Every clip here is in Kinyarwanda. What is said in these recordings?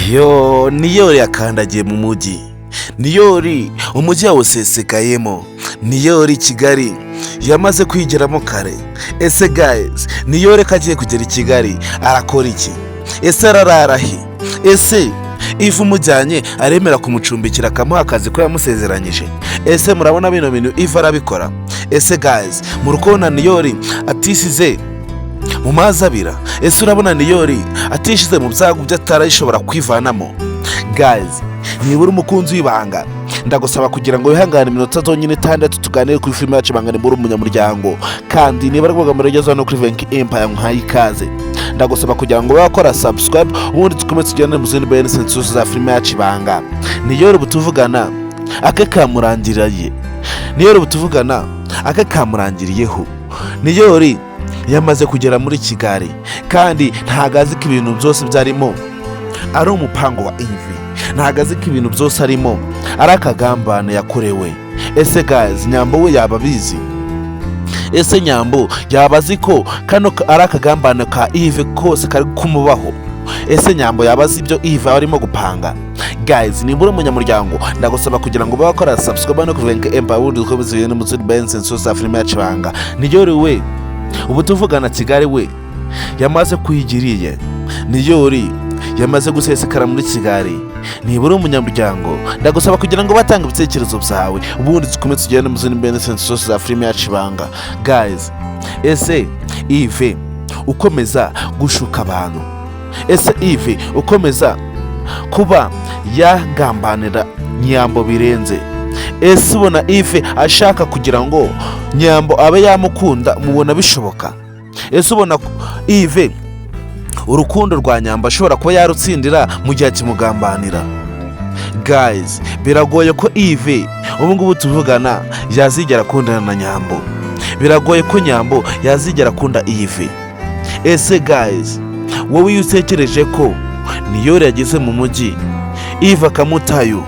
Niyori yakandagiye mu mujyi. Niyori umujyi yawusesekayemo. Niyori Kigali yamaze kwigeramo kare. Ese guys, Niyori kagiye kugera i Kigali arakora iki? Ese ararara he? Ese ifu umujyanye aremera kumucumbikira akamuha akazi ko yamusezeranyije? Ese murabona bino bintu ifu arabikora? Ese guys, murukubona Niyori atisize mu mazi abira? Ese urabona Niyori atishize mu byago by'atarayishobora kwivanamo? Guys, nibura umukunzi w'Ibanga, ndagusaba kugira ngo wihangane iminota zonyine 6 tuganire kuri filime yacu Ibanga ni Muri umunyamuryango. Kandi niba ari kuvuga murageza no kuri Venki Empire nkayi ikaze, ndagusaba kugira ngo wakora subscribe ubundi tukomeze tujyane mu zindi benefits za filime yacu Ibanga. Niyori butuvugana akakamurangiriye. Niyori butuvugana akakamurangiriyeho. Niyori yamaze kugera muri Kigali kandi ntagazi ko ibintu byose byarimo ari umupango wa Ivi. Ntagazi ko ibintu byose arimo ari akagambane yakorewe. Ese guys, Nyambo we yababizi? Ese Nyambo yabazi ko kano ari akagambane ka Ivi kose kari kumubaho? Ese Nyambo yabazi ibyo Ivi arimo gupanga? Guys, nimbura umunyamuryango, ndagusaba kugira ngo bakora subscribe no kuvenka Empire wundi ukomeze yene mu zindi benefits za filime yacu Ibanga. Niyori we ubu tuvugana Kigali we yamaze kuyigiriye. Niyori yamaze gusesekara muri Kigali. Nibura umunyamuryango, ndagusaba kugira ngo batanga ibitekerezo byawe ubundi dukomeze tugende mu zindi benefits za filime yacu Ibanga. Guys, ese Ive ukomeza gushuka abantu? Ese Ive ukomeza kuba yagambanira Nyambo birenze? Ese ubona Ive ashaka kugira ngo Nyambo abe yamukunda? Mubona bishoboka? Ese ubona Ive urukundo rwa Nyambo ashobora kuba yarutsindira mu gihe kimugambanira? Guys, biragoye ko Ive ubu ngubu tuvugana yazigera akundana na Nyambo. Biragoye ko Nyambo yazigera akunda Ive. Ese guys, wowe utekereje ko Niyori yageze mu mujyi Ive akamutayo,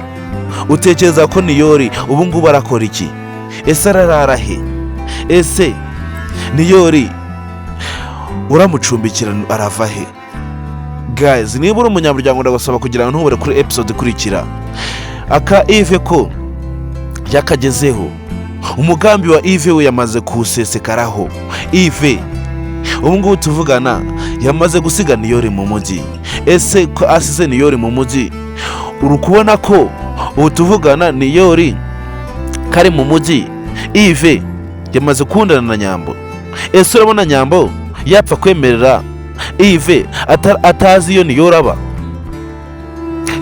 utekereza ko Niyori ubu ngubu arakora iki? Ese ararara he? Ese Niyori uramucumbikira arava he? Guys, niba uri umunyamuryango ndagusaba kugira ngo ntubure kuri episode ikurikira aka Ive ko yakagezeho. Umugambi wa Ive we yamaze kusesekaraho. Ive ubu ngubu tuvugana yamaze gusiga Niyori mu mujyi. Ese ko asize Niyori mu mujyi, urukubona ko ubu tuvugana Niyori kari mu mujyi Ive yamaze kundana na Nyambo? Ese urabona Nyambo yapfa kwemerera Ive atazi iyo Niyori aba?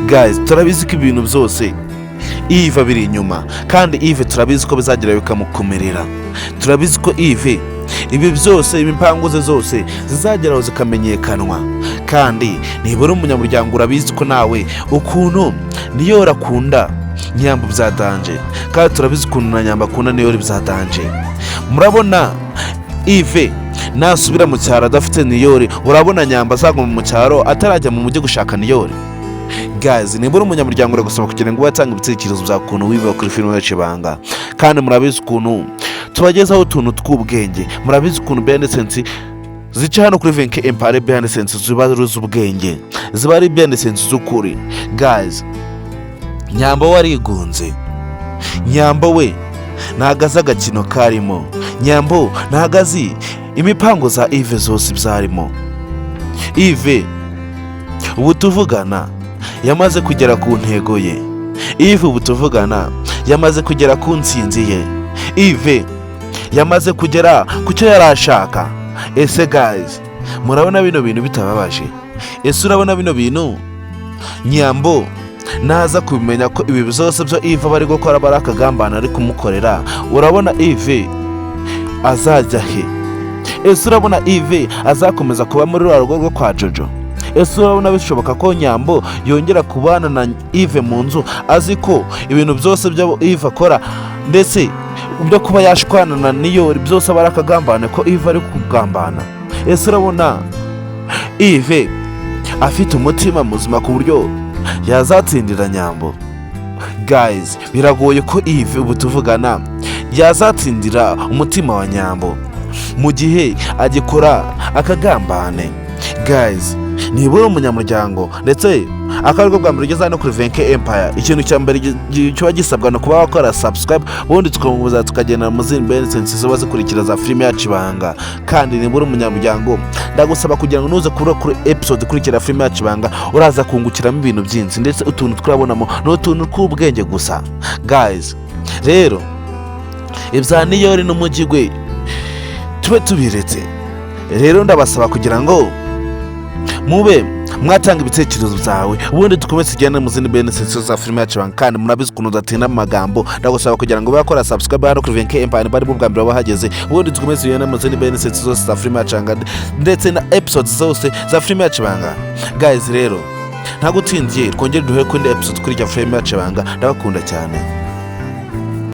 Guys, turabizi ko ibintu byose Ive biri inyuma, kandi Ive turabizi ko bizagira bikamukomerera. Turabizi ko Ive ibi byose impanguze zose zizageraho zikamenyekanwa. Kandi nibura umunyamuryango urabizi ko nawe ukuntu Niyori akunda Nyambo byadanje, kandi turabizi ukuntu na Nyambo akunda Niyori byadanje. Murabona Ive nasubira mu cyaro adafite Niyori, urabona Nyambo azaguma mu cyaro atarajya mu mujyi gushaka Niyori? Guys, nibura umunyamuryango uragusaba kugira ngo batanga ibitekerezo bya kuntu wiva kuri filime yacu Ibanga. Kandi murabizi ukuntu tubagezaho utuntu tw'ubwenge, murabizi ukuntu benefits zica hano kuri Venki Empire benefits ziba z'ubwenge, ziba ari benefits z'ukuri. Guys, Nyambo warigunze. Nyambo we ntagaze agakino karimo. Nyambo ntagazi imipango za Ive zose byarimo. Ive ubu tuvugana yamaze kugera ku ntego ye. Ive ubu tuvugana yamaze kugera ku ntsinzi ye. Ive yamaze kugera ku cyo yarashaka. Ese guys, murabona bino bintu bitababaje? Ese urabona bino bintu Nyambo naza kubimenya ko ibi byose byo Ive bari gukora barakagambana ari kumukorera, urabona Ive azajya he? Ese urabona Ive azakomeza kuba muri rugo rwo kwa Jojo? Ese urabona bishoboka ko Nyambo yongera kubana na Ive mu nzu azi ko ibintu byose byo Ive akora ndetse byo kuba yashwana na Niyori byose barakagambana ko Ive ari kugambana? Ese urabona Ive afite umutima muzima ku buryo yazatsindira Nyambo? Guys, biragoye ko Ive ubu tuvugana yazatsindira umutima wa Nyambo mu gihe agikora akagambane. Guys, nibura umunyamuryango ndetse akaba ariko bwa mbere ugeze hano kuri Venke Empire, ikintu cya mbere kiba gisabwa no kuba wakora subscribe, ubundi tukamubuza tukagenda mu zindi benefits ziba zikurikira za filime yacu Ibanga. Kandi niba uri umunyamuryango ndagusaba kugira ngo nuze kuri episode ikurikira filime yacu Ibanga uraza kungukiramo ibintu byinshi ndetse utuntu turabonamo n'utuntu tw'ubwenge gusa. Guys, rero ibya Niyori n'umujyi gwe tube tubiretse. Rero ndabasaba kugira ngo mube mwatanga ibitekerezo byawe, ubundi dukomeze tujyane mu zindi benefits za filime yacu Ibanga. Kandi murabizi ukuntu udatinda mu magambo, ndagusaba kugira ngo bakora subscribe hano kuri Venke Empire bari bwa mbere bahageze, ubundi dukomeze tujyane mu zindi benefits zose za filime yacu Ibanga ndetse na episodes zose za filime yacu Ibanga. Guys, rero ntagutindiye twongere duhere ku indi episode kuri filime yacu Ibanga. Ndabakunda cyane.